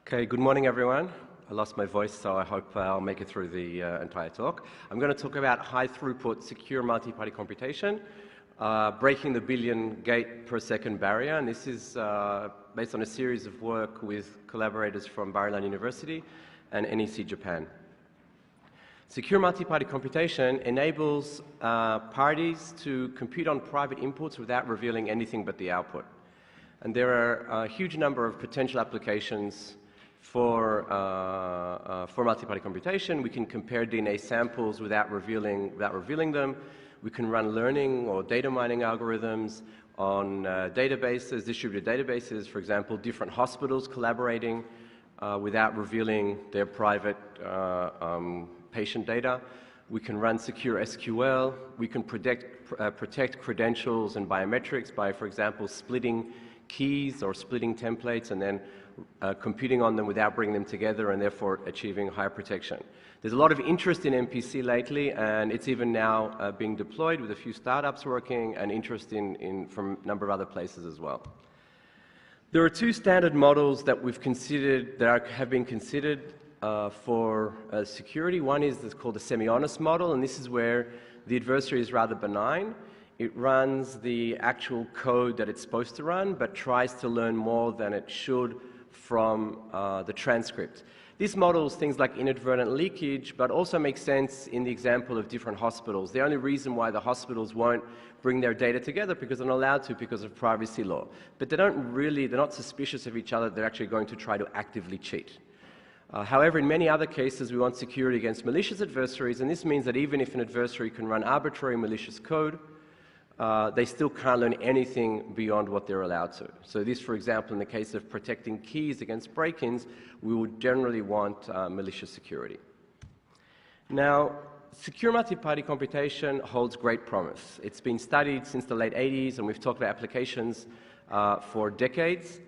Okay, good morning everyone. I lost my voice, so I hope I'll make it through the entire talk. I'm going to talk about high throughput secure multi-party computation, breaking the billion gate per second barrier, and this is based on a series of work with collaborators from Bar-Ilan University and NEC Japan. Secure multi-party computation enables parties to compute on private inputs without revealing anything but the output. And there are a huge number of potential applications for multi-party computation. We can compare DNA samples without revealing them. We can run learning or data mining algorithms on databases, distributed databases, for example, different hospitals collaborating without revealing their private patient data. We can run secure SQL. We can protect credentials and biometrics by, for example, splitting keys or splitting templates and then computing on them without bringing them together and therefore achieving higher protection. There's a lot of interest in MPC lately, and it's even now being deployed with a few startups working and interest from a number of other places as well. There are two standard models that we've considered, have been considered for security. One is called the semi-honest model, and this is where the adversary is rather benign. It runs the actual code that it's supposed to run, but tries to learn more than it should from the transcript. This models things like inadvertent leakage, but also makes sense in the example of different hospitals. The only reason why the hospitals won't bring their data together because they're not allowed to because of privacy law. But they're not suspicious of each other. They're actually going to try to actively cheat. However, in many other cases, we want security against malicious adversaries, and this means that even if an adversary can run arbitrary malicious code, they still can't learn anything beyond what they're allowed to. So this, for example, in the case of protecting keys against break-ins, we would generally want malicious security. Now, secure multi-party computation holds great promise. It's been studied since the late 80s, and we've talked about applications for decades.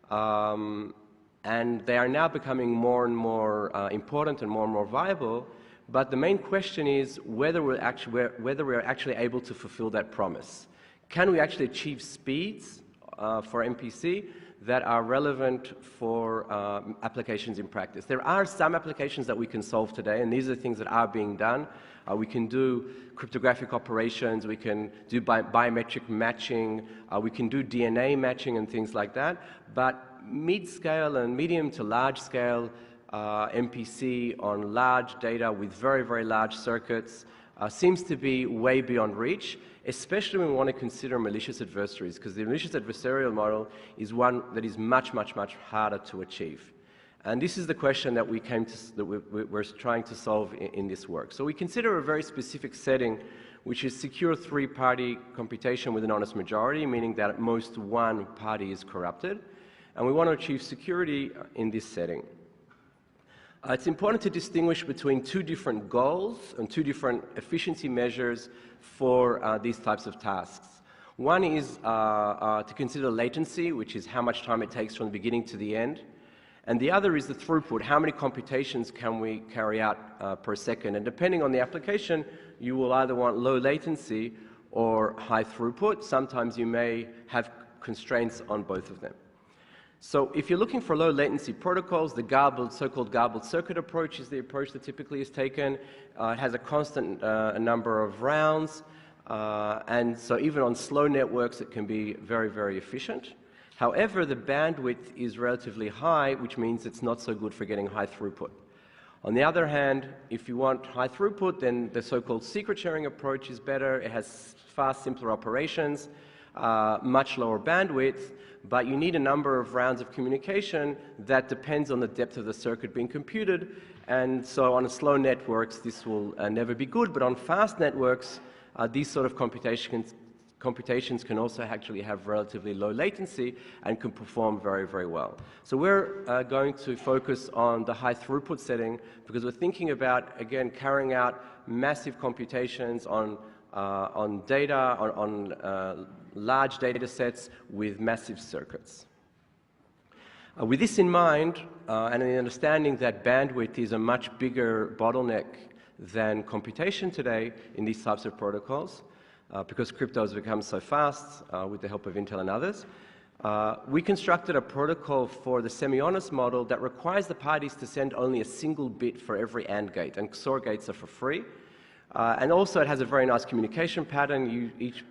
And they are now becoming more and more important and more viable. But the main question is whether we're actually able to fulfill that promise. Can we actually achieve speeds for MPC that are relevant for applications in practice? There are some applications that we can solve today, and these are things that are being done. We can do cryptographic operations, we can do biometric matching, we can do DNA matching and things like that. But mid-scale and medium to large-scale MPC on large data with very large circuits seems to be way beyond reach, especially when we want to consider malicious adversaries, because the malicious adversarial model is one that is much harder to achieve. And this is the question that we're trying to solve in this work. So we consider a very specific setting, which is secure three-party computation with an honest majority, meaning that at most one party is corrupted. And we want to achieve security in this setting. It's important to distinguish between two different goals and two different efficiency measures for these types of tasks. One is to consider latency, which is how much time it takes from the beginning to the end. And the other is the throughput, how many computations can we carry out per second. And depending on the application, you will either want low latency or high throughput. Sometimes you may have constraints on both of them. So if you're looking for low latency protocols, the so-called garbled circuit approach is the approach that typically is taken. It has a constant number of rounds, and so even on slow networks it can be very efficient. However, the bandwidth is relatively high, which means it's not so good for getting high throughput. On the other hand, if you want high throughput, then the so-called secret sharing approach is better. It has fast, simpler operations, much lower bandwidth, but you need a number of rounds of communication that depends on the depth of the circuit being computed. And so on slow networks, this will never be good, but on fast networks, these sort of computations can also actually have relatively low latency and can perform very well. So we're going to focus on the high throughput setting because we're thinking about, again, carrying out massive computations on data, on large data sets with massive circuits. With this in mind, and the understanding that bandwidth is a much bigger bottleneck than computation today in these types of protocols, because crypto has become so fast with the help of Intel and others, We constructed a protocol for the semi-honest model that requires the parties to send only a single bit for every AND gate, and XOR gates are for free. And also it has a very nice communication pattern. Each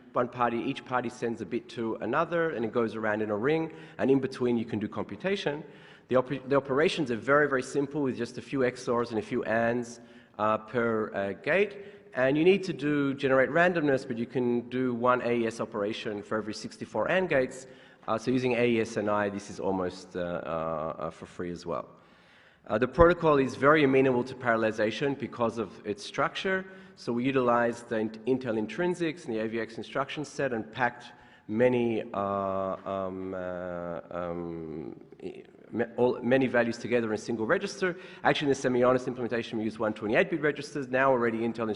party sends a bit to another, and it goes around in a ring, and in between you can do computation. The operations are very, very simple with just a few XORs and a few ANDs per gate. And you need to generate randomness, but you can do one AES operation for every 64 AND gates. So using AES and I, this is almost for free as well. The protocol is very amenable to parallelization because of its structure. So we utilized the Intel intrinsics and the AVX instruction set and packed many values together in a single register. Actually, in the semi-honest implementation, we use 128-bit registers. Now already Intel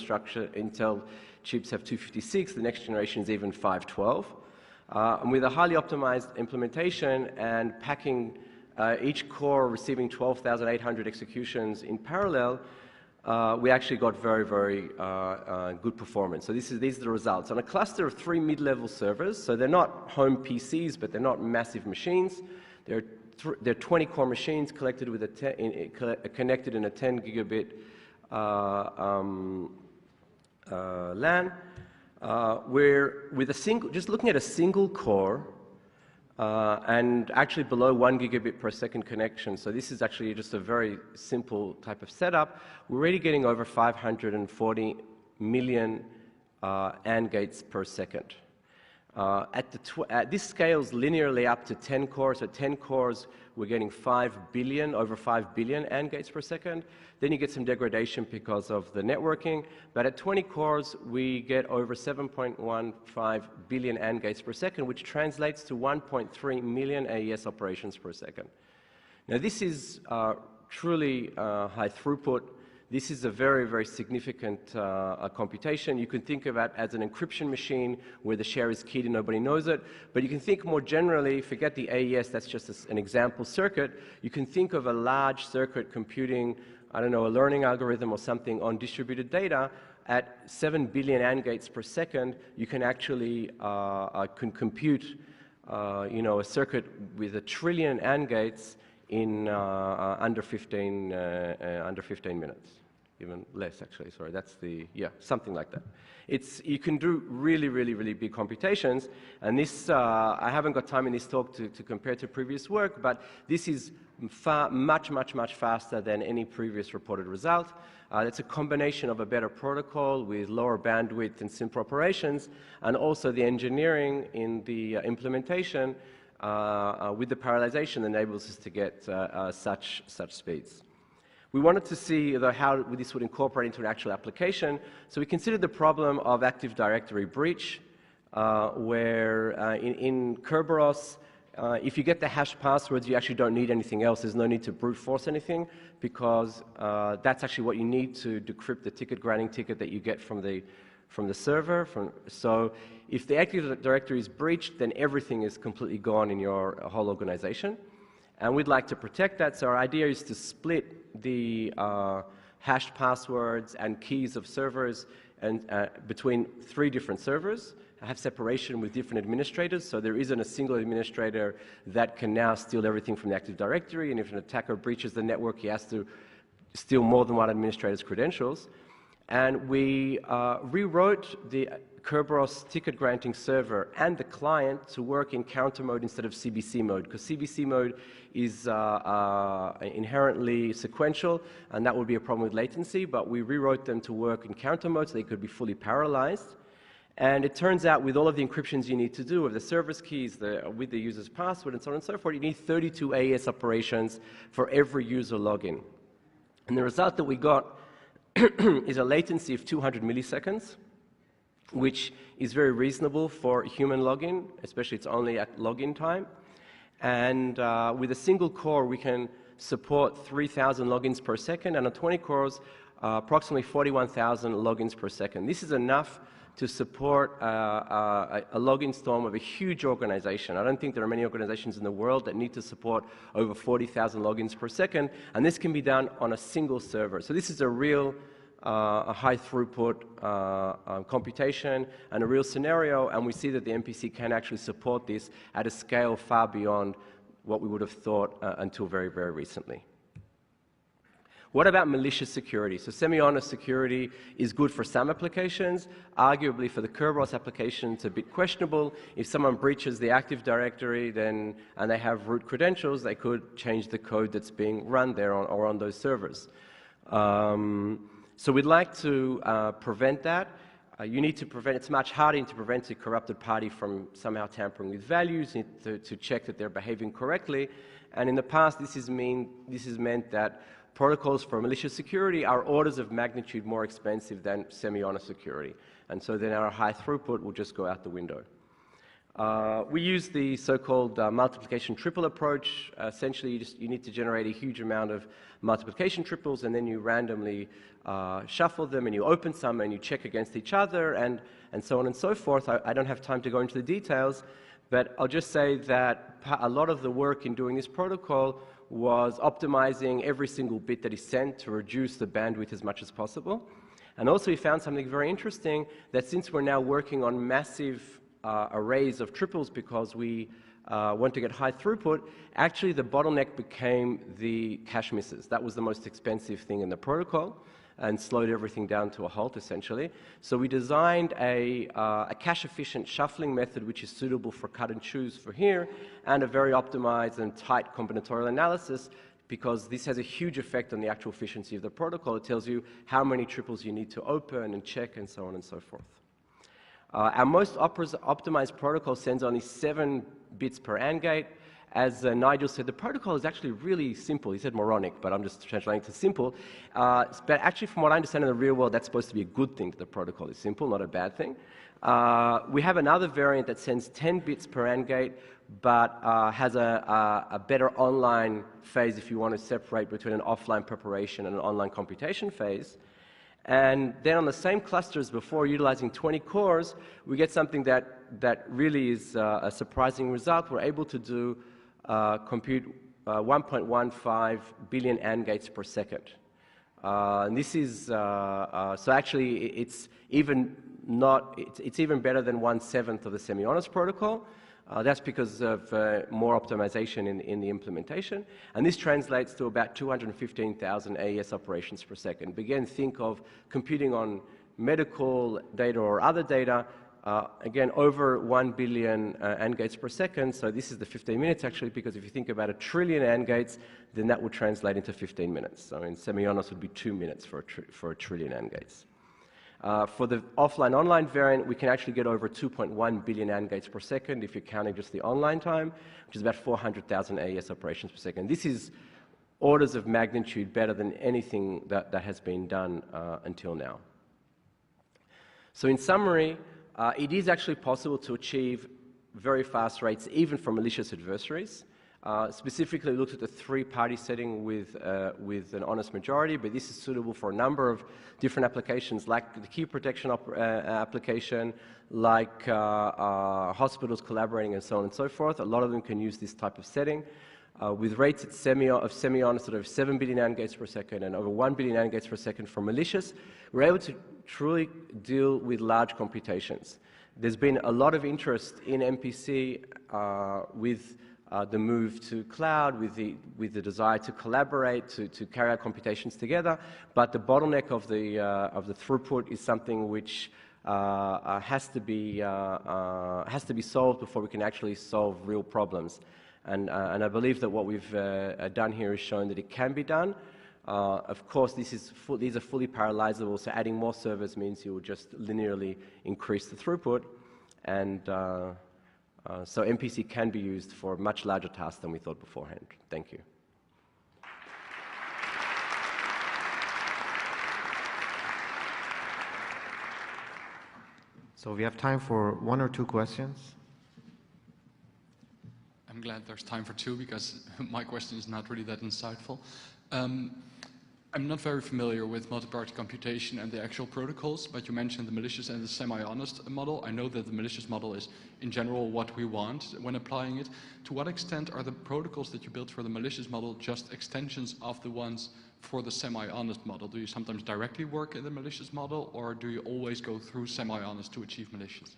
chips have 256. The next generation is even 512. And with a highly optimized implementation and packing each core receiving 12,800 executions in parallel, we actually got very, very good performance. So these are the results. On a cluster of 3 mid-level servers, so they're not home PCs, but they're not massive machines. They're 20-core machines connected in a 10 gigabit LAN. We're just looking at a single core and actually below 1 gigabit per second connection. So this is actually just a very simple type of setup. We're already getting over 540 million AND gates per second. This scales linearly up to 10 cores. At 10 cores, we're getting over 5 billion AND gates per second. Then you get some degradation because of the networking. But at 20 cores, we get over 7.15 billion AND gates per second, which translates to 1.3 million AES operations per second. Now, this is truly high throughput. This is a very, very significant computation. You can think of it as an encryption machine where the share is keyed and nobody knows it. But you can think more generally, forget the AES, that's just an example circuit. You can think of a large circuit computing, I don't know, a learning algorithm or something on distributed data. At 7 billion AND gates per second, you can actually compute a circuit with 1 trillion AND gates in under 15 minutes. Even less, actually. Sorry, something like that. You can do really, really, really big computations, and this I haven't got time in this talk to compare to previous work, but this is much, much, much faster than any previous reported result. It's a combination of a better protocol with lower bandwidth and simpler operations, and also the engineering in the implementation with the parallelization enables us to get such speeds. We wanted to see how this would incorporate into an actual application, so we considered the problem of Active Directory breach, where in Kerberos, if you get the hashed passwords, you actually don't need anything else. There's no need to brute force anything, because that's actually what you need to decrypt the ticket granting ticket that you get from the server. So if the Active Directory is breached, then everything is completely gone in your whole organization. And we'd like to protect that, so our idea is to split the hashed passwords and keys of servers between 3 different servers, have separation with different administrators, so there isn't a single administrator that can now steal everything from the Active Directory, and if an attacker breaches the network, he has to steal more than one administrator's credentials. And we rewrote the Kerberos ticket granting server and the client to work in counter mode instead of CBC mode, because CBC mode is inherently sequential, and that would be a problem with latency, but we rewrote them to work in counter mode so they could be fully parallelized. And it turns out with all of the encryptions you need to do, with the server's keys, with the user's password, and so on and so forth, you need 32 AES operations for every user login. And the result that we got is a latency of 200 milliseconds, which is very reasonable for human login, especially it's only at login time. And with a single core, we can support 3,000 logins per second, and on 20 cores, approximately 41,000 logins per second. This is enough to support a login storm of a huge organization. I don't think there are many organizations in the world that need to support over 40,000 logins per second, and this can be done on a single server. So this is a real a high throughput computation, and a real scenario, and we see that the MPC can actually support this at a scale far beyond what we would have thought until very, very recently. What about malicious security? So semi-honest security is good for some applications. Arguably for the Kerberos application, it's a bit questionable. If someone breaches the Active Directory and they have root credentials, they could change the code that's being run there or on those servers. So we'd like to prevent that. You need to prevent, it's much harder to prevent a corrupted party from somehow tampering with values. You need to check that they're behaving correctly. And in the past, this has meant that protocols for malicious security are orders of magnitude more expensive than semi-honest security. And so then our high throughput will just go out the window. We use the so-called multiplication triple approach. Essentially, you need to generate a huge amount of multiplication triples, and then you randomly shuffle them, and you open some, and you check against each other, and so on and so forth. I don't have time to go into the details, but I'll just say that a lot of the work in doing this protocol was optimizing every single bit that is sent to reduce the bandwidth as much as possible. And also we found something very interesting, that since we're now working on massive arrays of triples because we want to get high throughput, actually the bottleneck became the cache misses. That was the most expensive thing in the protocol and slowed everything down to a halt, essentially. So we designed a cache-efficient shuffling method which is suitable for cut and choose for here, and a very optimized and tight combinatorial analysis, because this has a huge effect on the actual efficiency of the protocol. It tells you how many triples you need to open and check and so on and so forth. Our most optimized protocol sends only 7 bits per AND gate. As Nigel said, the protocol is actually really simple. He said moronic, but I'm just translating to simple. But actually, from what I understand in the real world, that's supposed to be a good thing, that the protocol is simple, not a bad thing. We have another variant that sends 10 bits per AND gate, but has a better online phase if you want to separate between an offline preparation and an online computation phase. And then on the same cluster as before, utilizing 20 cores, we get something that really is a surprising result. We're able to do compute 1.15 billion AND gates per second. And this is, so actually it's even better than 1/7 of the semi-honest protocol. That's because of more optimization in the implementation. And this translates to about 215,000 AES operations per second. Again, think of computing on medical data or other data, again, over 1 billion AND gates per second. So this is the 15 minutes, actually, because if you think about 1 trillion AND gates, then that would translate into 15 minutes. So in semi-honest would be 2 minutes for 1 trillion AND gates. For the offline-online variant, we can actually get over 2.1 billion AND gates per second if you're counting just the online time, which is about 400,000 AES operations per second. This is orders of magnitude better than anything that has been done until now. So in summary, it is actually possible to achieve very fast rates even for malicious adversaries. Specifically looked at the 3-party setting with an honest majority, but this is suitable for a number of different applications, like the key protection application, like hospitals collaborating and so on and so forth. A lot of them can use this type of setting. With rates of semi-honest sort of 7 billion AND gates per second and over 1 billion AND gates per second for malicious, we're able to truly deal with large computations. There's been a lot of interest in MPC with the move to cloud, with the desire to collaborate, to carry out computations together, but the bottleneck of the throughput is something which has to be solved before we can actually solve real problems. And I believe that what we've done here is shown that it can be done. Of course, these are fully parallelizable, so adding more servers means you will just linearly increase the throughput, and so MPC can be used for much larger tasks than we thought beforehand. Thank you. So we have time for 1 or 2 questions. I'm glad there's time for 2 because my question is not really that insightful. I'm not very familiar with multi-party computation and the actual protocols, but you mentioned the malicious and the semi-honest model. I know that the malicious model is, in general, what we want when applying it. To what extent are the protocols that you built for the malicious model just extensions of the ones for the semi-honest model? Do you sometimes directly work in the malicious model, or do you always go through semi-honest to achieve malicious?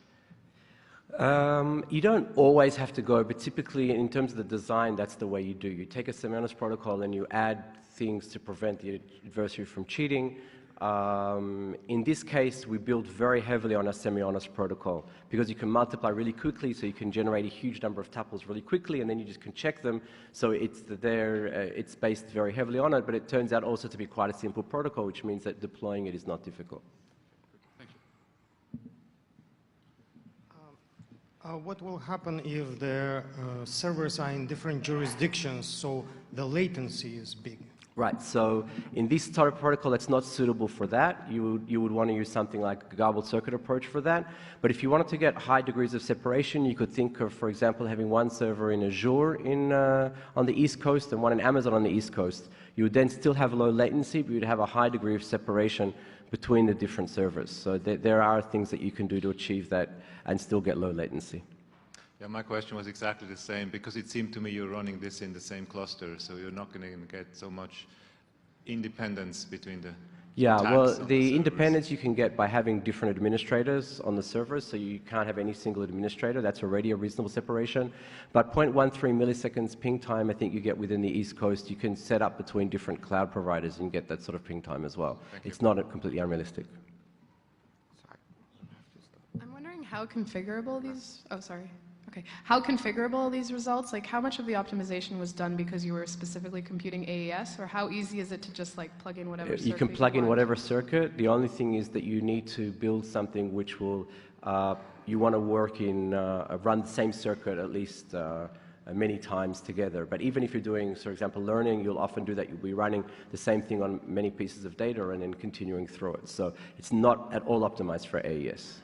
You don't always have to go, but typically in terms of the design, that's the way you do. You take a semi-honest protocol and you add things to prevent the adversary from cheating. In this case, we built very heavily on a semi-honest protocol because you can multiply really quickly, so you can generate a huge number of tuples really quickly, and then you just can check them. So it's based very heavily on it, but it turns out also to be quite a simple protocol, which means that deploying it is not difficult. What will happen if the servers are in different jurisdictions, so the latency is big? Right, so in this type of protocol, it's not suitable for that. You would want to use something like a garbled circuit approach for that. But if you wanted to get high degrees of separation, you could think of, for example, having one server in Azure on the East Coast and one in Amazon on the East Coast. You would then still have low latency, but you'd have a high degree of separation between the different servers. So there are things that you can do to achieve that and still get low latency. Yeah, my question was exactly the same, because it seemed to me you're running this in the same cluster, so you're not going to get so much independence between the Yeah, well, the the independence you can get by having different administrators on the servers, so you can't have any single administrator. That's already a reasonable separation. But 0.13 milliseconds ping time, I think you get within the East Coast. You can set up between different cloud providers and get that sort of ping time as well. It's not completely unrealistic. I'm wondering how configurable these, Okay. How configurable these results? Like, how much of the optimization was done because you were specifically computing AES, or how easy is it to just like plug in whatever circuit you can plug in want? whatever circuit. The only thing is that you need to build something which will you want to work in run the same circuit at least many times together. But even if you're doing, for example, learning, you'll often do that. You'll be running the same thing on many pieces of data and then continuing through it. So it's not at all optimized for AES.